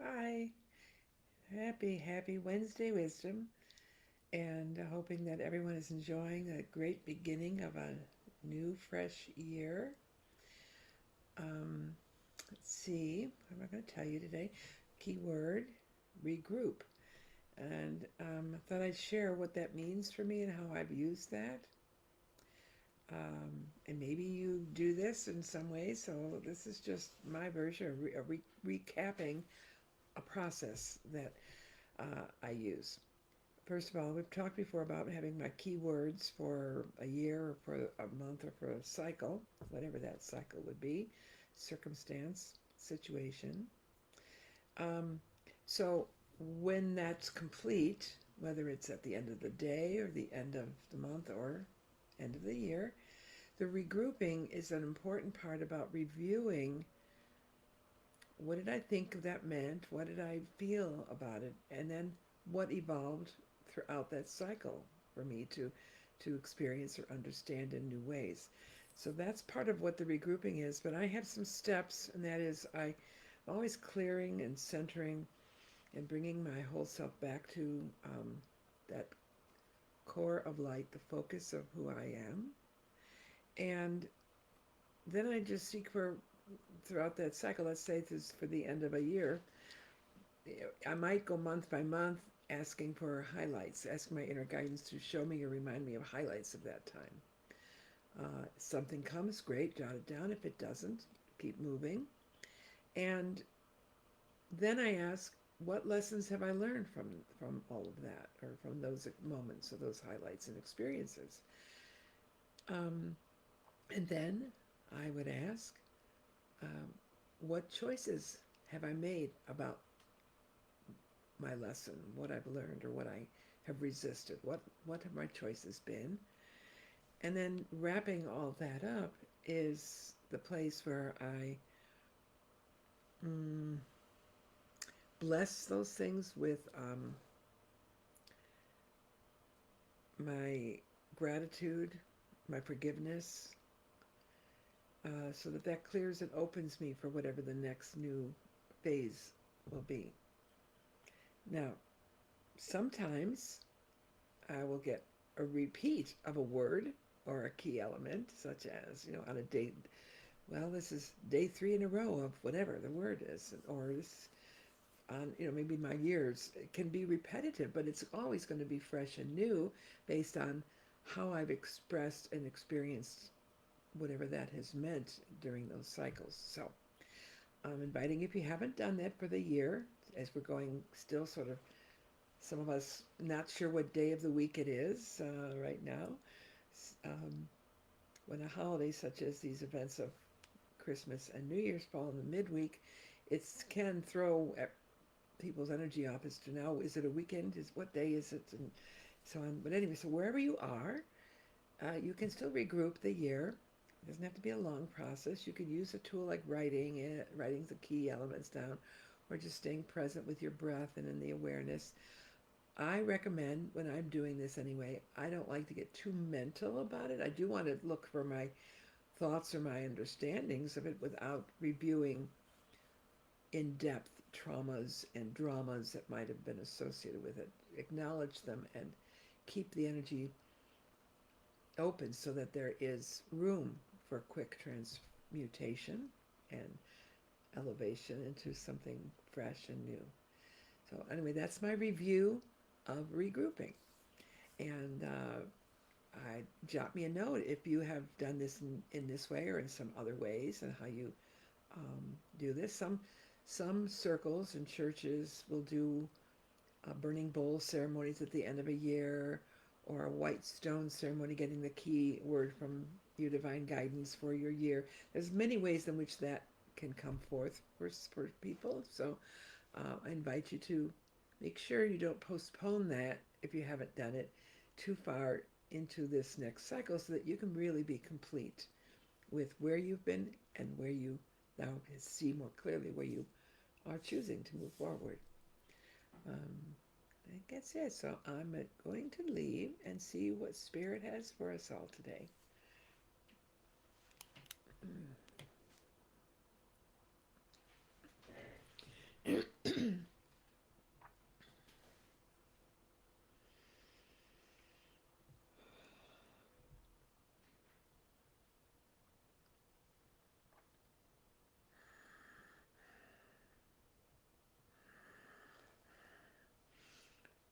Hi, happy Wednesday wisdom, and hoping that everyone is enjoying a great beginning of a new, fresh year. Um, let's see, what am I going to tell you today? Keyword regroup. And I thought I'd share what that means for me and how I've used that. And maybe you do this in some ways, so this is just my version of recapping a process that I use. First of all, we've talked before about having my keywords for a year or for a month or for a cycle, whatever that cycle would be, circumstance, situation. Um, so when that's complete, whether it's at the end of the day or the end of the month or end of the year, the regrouping is an important part about reviewing what did I think that meant, what did I feel about it, and then what evolved throughout that cycle for me to experience or understand in new ways. So that's part of what the regrouping is. But I have some steps, and that is I'm always clearing and centering and bringing my whole self back to that core of light, the focus of who I am. And then I just seek for throughout that cycle, let's say this is for the end of a year, I might go month by month asking for highlights, asking my inner guidance to show me or remind me of highlights of that time. Something comes, great, jot it down. If it doesn't, keep moving. And then I ask, what lessons have I learned from all of that, or from those moments, or those highlights and experiences? Um, and then I would ask, um, what choices have I made about my lesson, what I've learned, or what I have resisted? What have my choices been? And then wrapping all that up is the place where I mm, bless those things with my gratitude, my forgiveness, so that that clears and opens me for whatever the next new phase will be. Now, sometimes I will get a repeat of a word or a key element, such as, on a date, well, this is day 3 in a row of whatever the word is, or this on, maybe my years. It can be repetitive, but it's always going to be fresh and new based on how I've expressed and experienced whatever that has meant during those cycles. So I'm inviting, if you haven't done that for the year, as we're going still sort of, some of us not sure what day of the week it is right now. Um, when a holiday such as these events of Christmas and New Year's fall in the midweek, it can throw people's energy off as to now, is it a weekend? Is what day is it? And so on. But anyway, so wherever you are, you can still regroup the year. It doesn't have to be a long process. You could use a tool like writing the key elements down, or just staying present with your breath and in the awareness. I recommend, when I'm doing this anyway, I don't like to get too mental about it. I do want to look for my thoughts or my understandings of it without reviewing in depth traumas and dramas that might have been associated with it. Acknowledge them and keep the energy open so that there is room for quick transmutation and elevation into something fresh and new. So, anyway, that's my review of regrouping. And jot me a note if you have done this in this way or in some other ways, and how you do this. Some circles and churches will do burning bowl ceremonies at the end of a year, or a white stone ceremony, getting the key word from your divine guidance for your year. There's many ways in which that can come forth for people. So I invite you to make sure you don't postpone that, if you haven't done it, too far into this next cycle, so that you can really be complete with where you've been and where you now see more clearly where you are choosing to move forward. I think that's it. So I'm going to leave and see what Spirit has for us all today.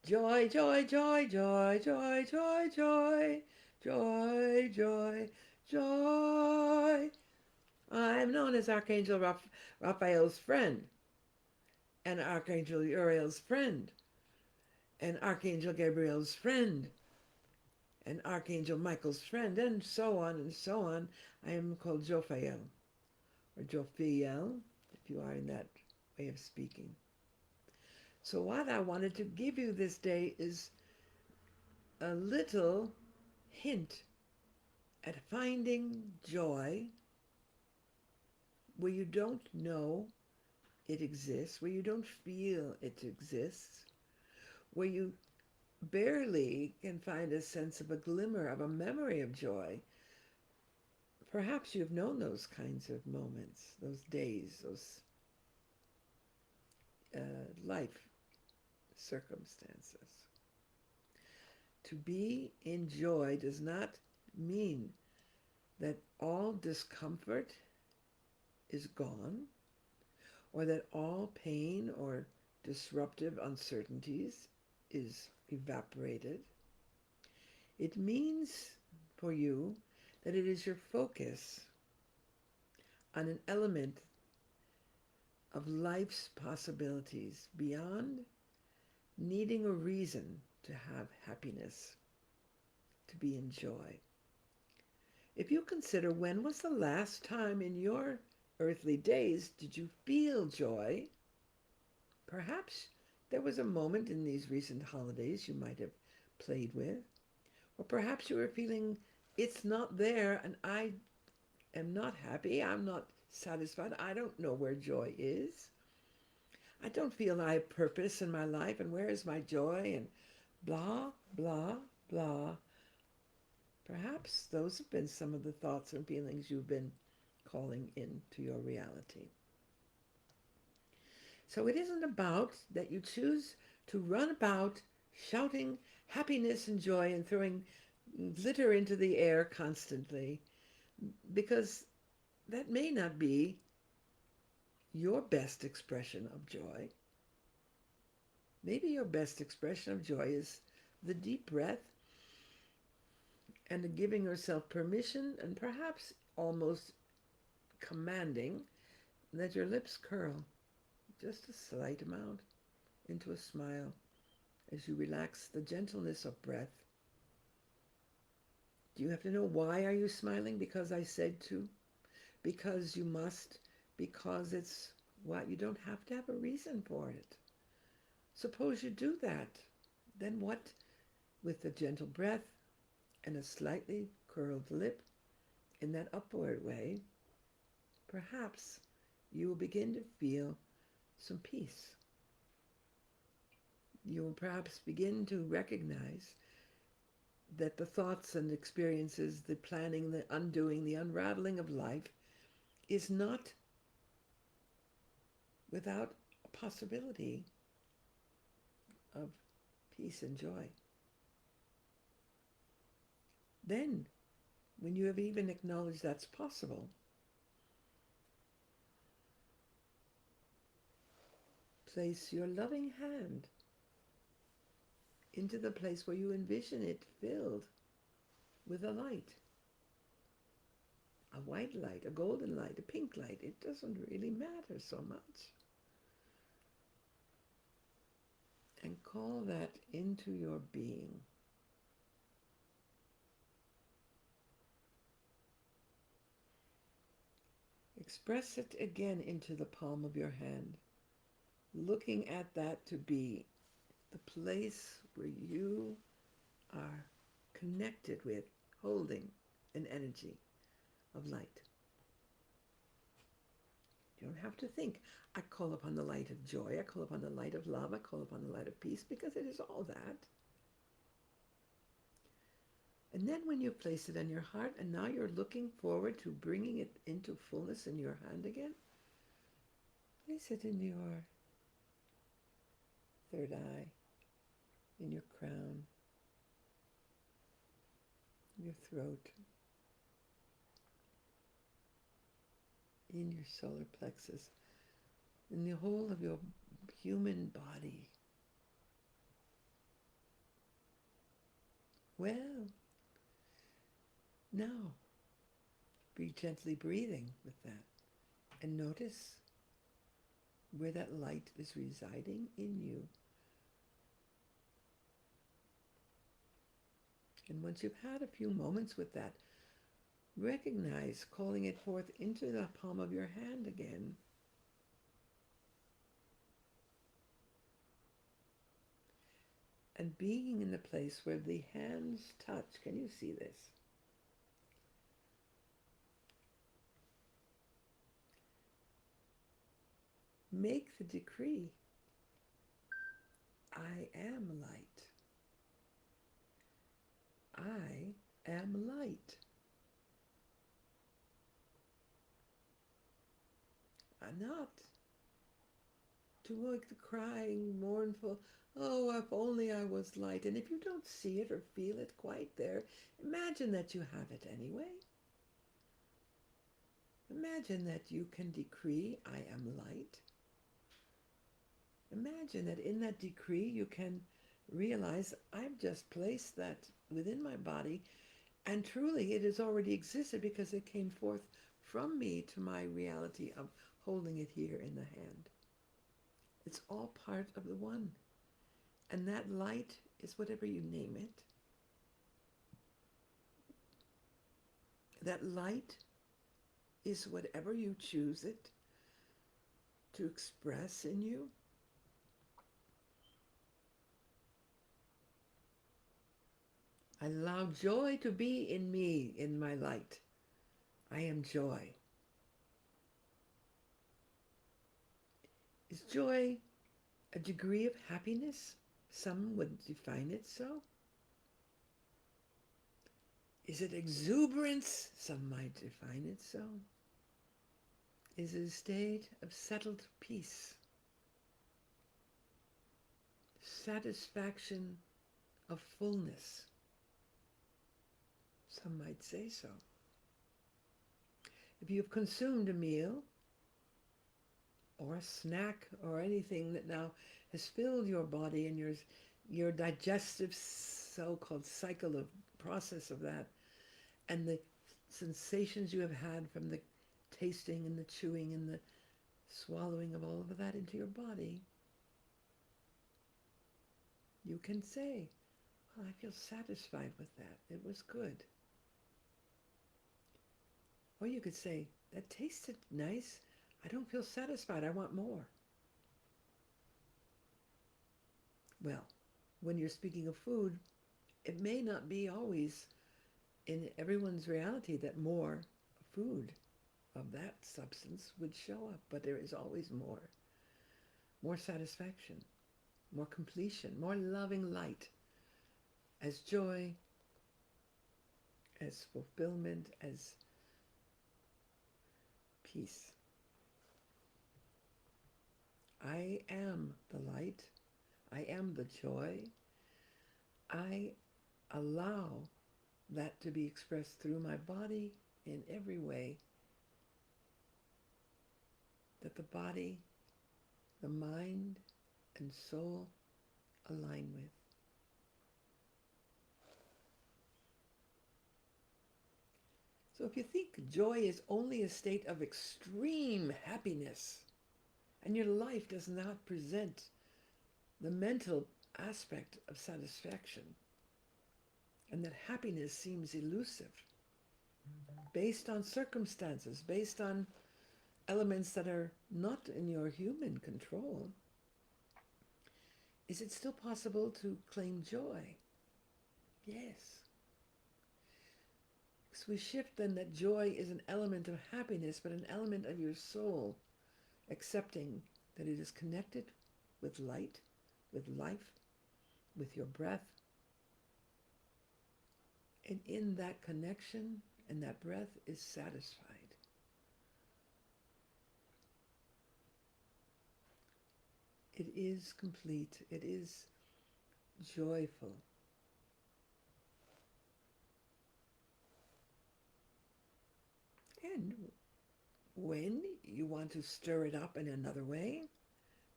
Joy, joy, joy, joy, joy, joy, joy, joy, joy, joy. I am known as Archangel Raphael's friend, and Archangel Uriel's friend, and Archangel Gabriel's friend, and Archangel Michael's friend, and so on and so on. I am called Jophiel, or Jophiel, if you are in that way of speaking. So what I wanted to give you this day is a little hint at finding joy where you don't know it exists, where you don't feel it exists, where you barely can find a sense of a glimmer of a memory of joy. Perhaps you've known those kinds of moments, those days, those life circumstances. To be in joy does not mean that all discomfort is gone, or that all pain or disruptive uncertainties is evaporated. It means for you that it is your focus on an element of life's possibilities beyond needing a reason to have happiness, to be in joy. If you consider, when was the last time in your earthly days did you feel joy? Perhaps there was a moment in these recent holidays you might have played with, or perhaps you were feeling it's not there and I am not happy, I'm not satisfied, I don't know where joy is. I don't feel I have purpose in my life, and where is my joy, and blah, blah, blah. Perhaps those have been some of the thoughts and feelings you've been calling into your reality. So it isn't about that you choose to run about shouting happiness and joy and throwing glitter into the air constantly, because that may not be your best expression of joy. Maybe your best expression of joy is the deep breath and the giving yourself permission, and perhaps almost commanding that your lips curl just a slight amount into a smile as you relax the gentleness of breath. Do you have to know why are you smiling? Because I said to? Because you must? Because it's what? You don't have to have a reason for it. Suppose you do that. Then what? With a gentle breath and a slightly curled lip in that upward way, perhaps you will begin to feel some peace. You will perhaps begin to recognize that the thoughts and experiences, the planning, the undoing, the unraveling of life is not without a possibility of peace and joy. Then, when you have even acknowledged that's possible, place your loving hand into the place where you envision it filled with a light. A white light, a golden light, a pink light. It doesn't really matter so much. And call that into your being. Express it again into the palm of your hand, looking at that to be the place where you are connected with, holding an energy of light. You don't have to think, I call upon the light of joy, I call upon the light of love, I call upon the light of peace, because it is all that. And then when you place it in your heart, and now you're looking forward to bringing it into fullness in your hand again, place it in your third eye, in your crown, your throat, in your solar plexus, in the whole of your human body. Well, now be gently breathing with that and notice where that light is residing in you. And once you've had a few moments with that, recognize calling it forth into the palm of your hand again. And being in the place where the hands touch. Can you see this? Make the decree. I am light. I am light. I'm not to like the crying, mournful, oh, if only I was light. And if you don't see it or feel it quite there, imagine that you have it anyway. Imagine that you can decree, I am light. Imagine that in that decree you can realize, I've just placed that within my body, and truly it has already existed because it came forth from me to my reality of holding it here in the hand. It's all part of the one. And that light is whatever you name it. That light is whatever you choose it to express in you. I allow joy to be in me, in my light. I am joy. Is joy a degree of happiness? Some would define it so. Is it exuberance? Some might define it so. Is it a state of settled peace? Satisfaction of fullness? Some might say so. If you've consumed a meal or a snack or anything that now has filled your body and your digestive so-called cycle of process of that, and the sensations you have had from the tasting and the chewing and the swallowing of all of that into your body, you can say, well, I feel satisfied with that. It was good. Or you could say, that tasted nice. I don't feel satisfied. I want more. Well, when you're speaking of food, it may not be always in everyone's reality that more food of that substance would show up, but there is always more satisfaction, more completion, more loving light, as joy, as fulfillment, as peace. I am the light. I am the joy. I allow that to be expressed through my body in every way that the body, the mind, and soul align with. So if you think joy is only a state of extreme happiness, and your life does not present the mental aspect of satisfaction, and that happiness seems elusive, based on circumstances, based on elements that are not in your human control, is it still possible to claim joy? Yes. So we shift then that joy is an element of happiness, but an element of your soul, accepting that it is connected with light, with life, with your breath. And in that connection and that breath is satisfied. It is complete. It is joyful. And when you want to stir it up in another way,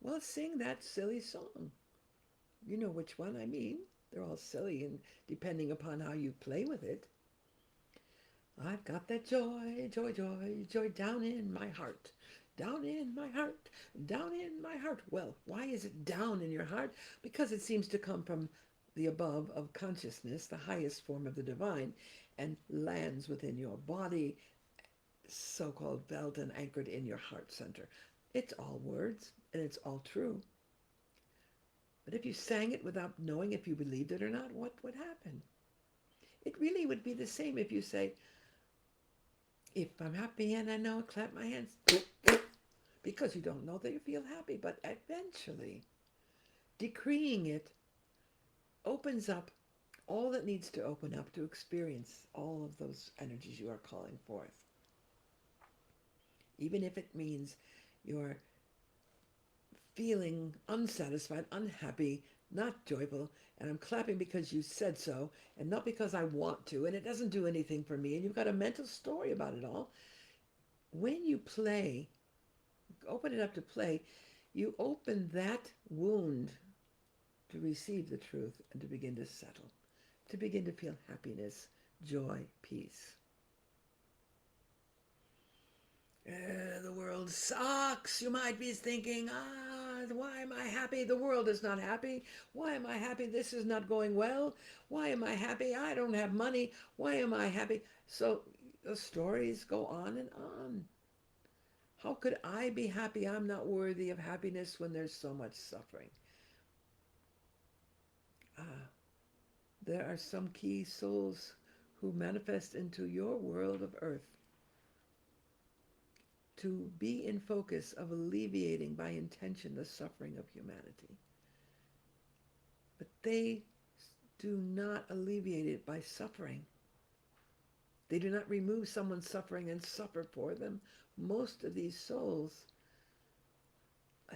well, sing that silly song. You know which one I mean. They're all silly, and depending upon how you play with it. I've got that joy, joy, joy, joy down in my heart. Down in my heart, down in my heart. Well, why is it down in your heart? Because it seems to come from the above of consciousness, the highest form of the divine, and lands within your body, so-called belt and anchored in your heart center. It's all words, and it's all true. But if you sang it without knowing if you believed it or not, what would happen? It really would be the same if you say, if I'm happy and I know it, clap my hands. Because you don't know that you feel happy. But eventually, decreeing it opens up all that needs to open up to experience all of those energies you are calling forth. Even if it means you're feeling unsatisfied, unhappy, not joyful, and I'm clapping because you said so, and not because I want to, and it doesn't do anything for me, and you've got a mental story about it all. When you play, open it up to play, you open that wound to receive the truth and to begin to settle, to begin to feel happiness, joy, peace. The world sucks. You might be thinking, why am I happy? The world is not happy. Why am I happy? This is not going well. Why am I happy? I don't have money. Why am I happy? So the stories go on and on. How could I be happy? I'm not worthy of happiness when there's so much suffering. There are some key souls who manifest into your world of earth to be in focus of alleviating by intention the suffering of humanity. But they do not alleviate it by suffering. They do not remove someone's suffering and suffer for them. Most of these souls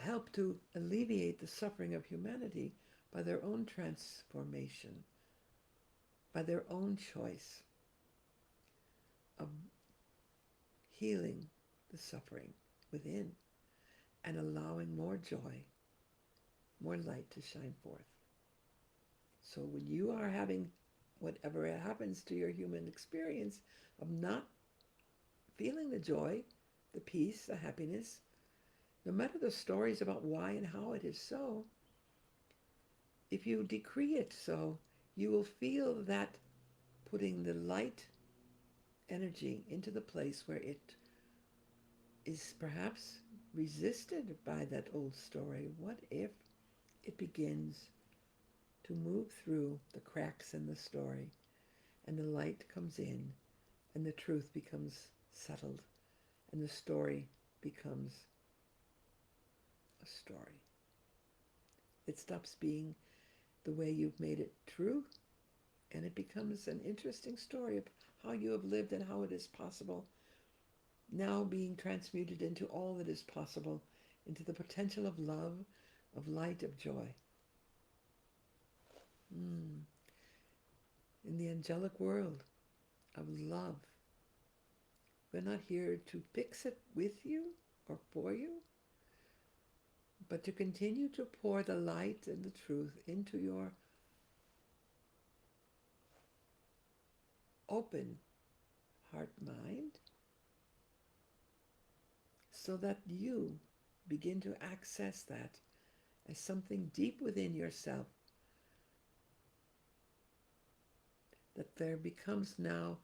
help to alleviate the suffering of humanity by their own transformation, by their own choice of healing the suffering within and allowing more joy, more light to shine forth. So when you are having whatever happens to your human experience of not feeling the joy, the peace, the happiness, no matter the stories about why and how it is so, if you decree it so, you will feel that putting the light energy into the place where it is perhaps resisted by that old story. What if it begins to move through the cracks in the story and the light comes in and the truth becomes settled and the story becomes a story? It stops being the way you've made it true, and it becomes an interesting story of how you have lived and how it is possible now being transmuted into all that is possible, into the potential of love, of light, of joy. In the angelic world of love. We're not here to fix it with you or for you, but to continue to pour the light and the truth into your open heart-mind, so that you begin to access that as something deep within yourself, that there becomes now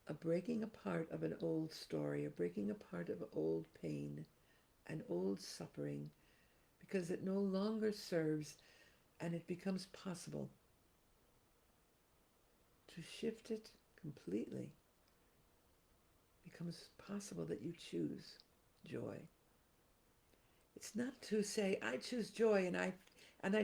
a breaking apart of an old story, a breaking apart of old pain and old suffering, because it no longer serves, and it becomes possible to shift it completely. It becomes possible that you choose joy. It's not to say, I choose joy and I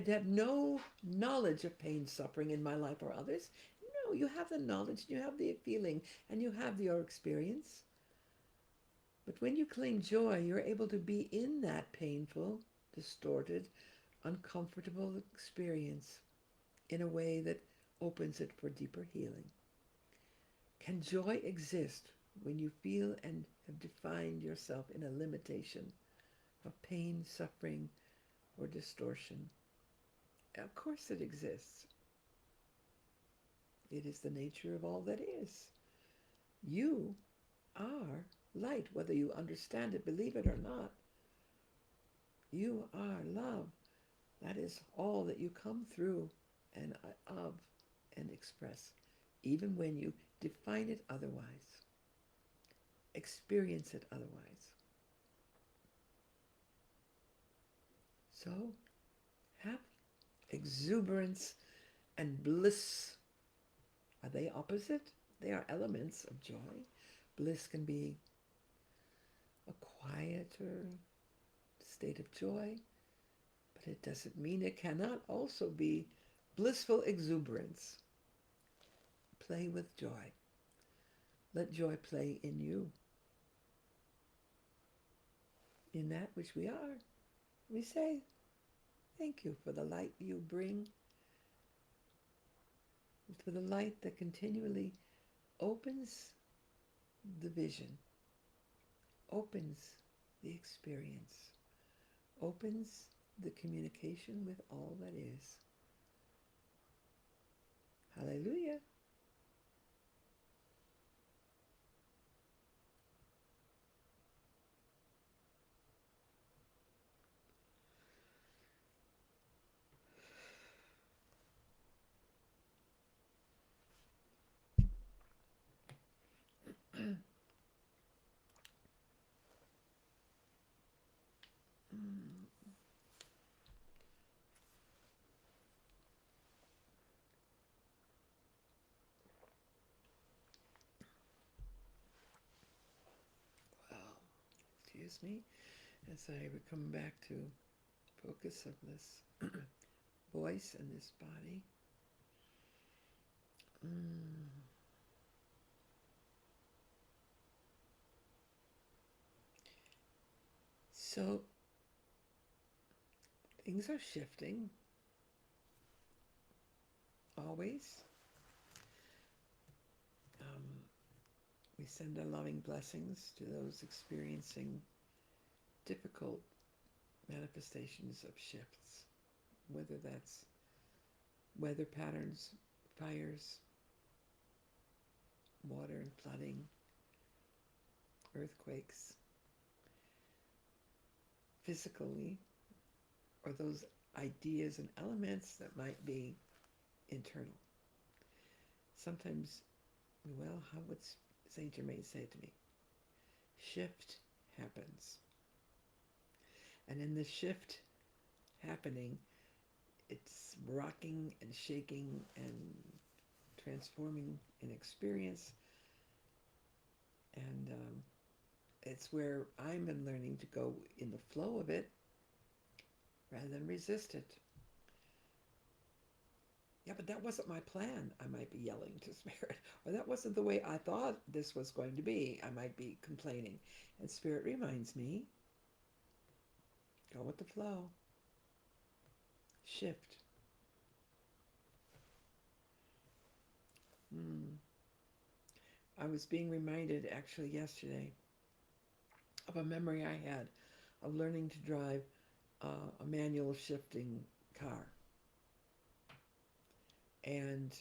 have no knowledge of pain, suffering in my life or others. No, you have the knowledge, you have the feeling, and you have your experience. But when you claim joy, you're able to be in that painful, distorted, uncomfortable experience in a way that opens it for deeper healing? Can joy exist when you feel and have defined yourself in a limitation of pain, suffering, or distortion? Of course it exists. It is the nature of all that is. You are light, whether you understand it, believe it or not. You are love. That is all that you come through and of and express, even when you define it otherwise, experience it otherwise. So, happy, exuberance, and bliss, are they opposite? They are elements of joy. Bliss can be a quieter state of joy, but it doesn't mean it cannot also be blissful exuberance. Play with joy. Let joy play in you. In that which we are, we say, thank you for the light you bring, for the light that continually opens the vision, opens the experience, opens the communication with all that is. Hallelujah. Well, excuse me, as I would come back to focus of this voice and this body. So things are shifting, always. We send our loving blessings to those experiencing difficult manifestations of shifts, whether that's weather patterns, fires, water and flooding, earthquakes, physically, or those ideas and elements that might be internal. Sometimes, well, how would Saint Germain say it to me? Shift happens. And in the shift happening, it's rocking and shaking and transforming an experience. And it's where I'm learning to go in the flow of it rather than resist it. Yeah, but that wasn't my plan, I might be yelling to Spirit. Or that wasn't the way I thought this was going to be, I might be complaining. And Spirit reminds me, go with the flow. Shift. I was being reminded actually yesterday of a memory I had of learning to drive a manual shifting car. And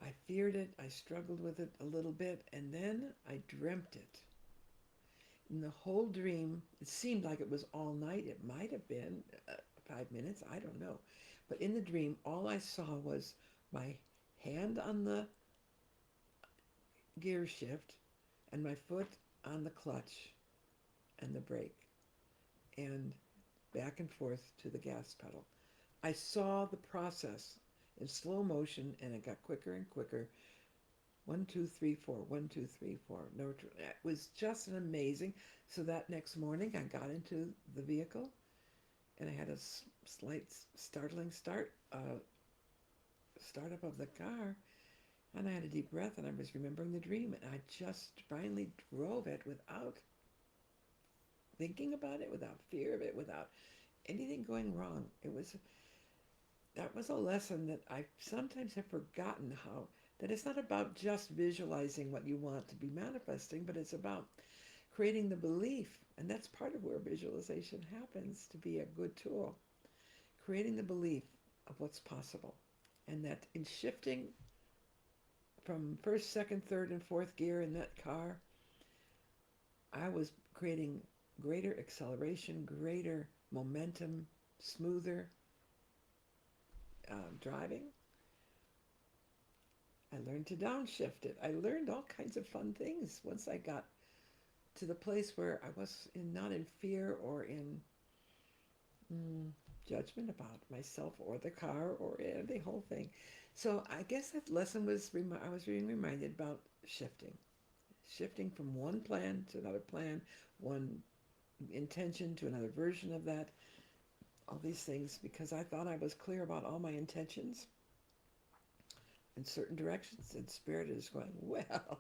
I feared it, I struggled with it a little bit, and then I dreamt it. In the whole dream, it seemed like it was all night. It might have been 5 minutes, I don't know. But in the dream, all I saw was my hand on the gear shift and my foot on the clutch and the brake and back and forth to the gas pedal. I saw the process in slow motion, and it got quicker and quicker. 1, 2, 3, 4, 1, 2, 3, 4. No, it was just an amazing. So that next morning, I got into the vehicle, and I had a slight startling startup of the car, and I had a deep breath, and I was remembering the dream, and I just finally drove it without thinking about it, without fear of it, without anything going wrong. That was a lesson that I sometimes have forgotten, how that it's not about just visualizing what you want to be manifesting, but it's about creating the belief. And that's part of where visualization happens to be a good tool. Creating the belief of what's possible. And that in shifting from first, second, third, and fourth gear in that car, I was creating greater acceleration, greater momentum, smoother driving. I learned to downshift it. I learned all kinds of fun things once I got to the place where I was not in fear or in judgment about myself or the car or the whole thing. So I guess that lesson was, I was being reminded about shifting from one plan to another plan, one intention to another version of that, all these things, because I thought I was clear about all my intentions in certain directions, and Spirit is going, well,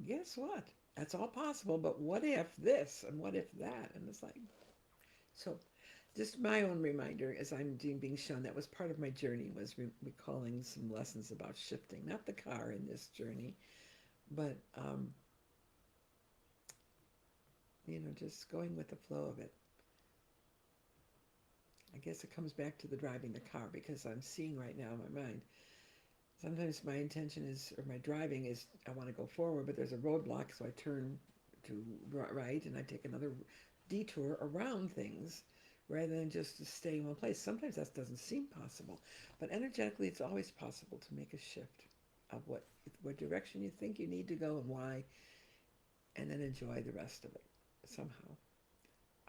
guess what? That's all possible, but what if this and what if that? And it's like, so just my own reminder as I'm being shown, that was part of my journey, was recalling some lessons about shifting, not the car in this journey, but, just going with the flow of it. I guess it comes back to the driving the car, because I'm seeing right now in my mind, sometimes my intention is, or my driving is, I want to go forward, but there's a roadblock, so I turn to right and I take another detour around things rather than just to stay in one place. Sometimes that doesn't seem possible, but energetically it's always possible to make a shift of what direction you think you need to go and why, and then enjoy the rest of it somehow.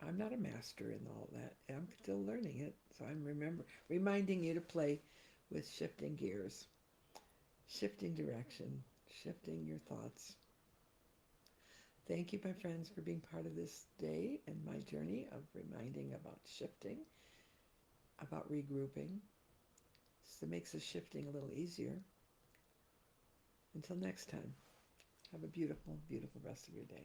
I'm not a master in all that. I'm still learning it, so I'm reminding you to play with shifting gears, shifting direction, shifting your thoughts. Thank you, my friends, for being part of this day and my journey of reminding about shifting, about regrouping. So it makes the shifting a little easier. Until next time, have a beautiful, beautiful rest of your day.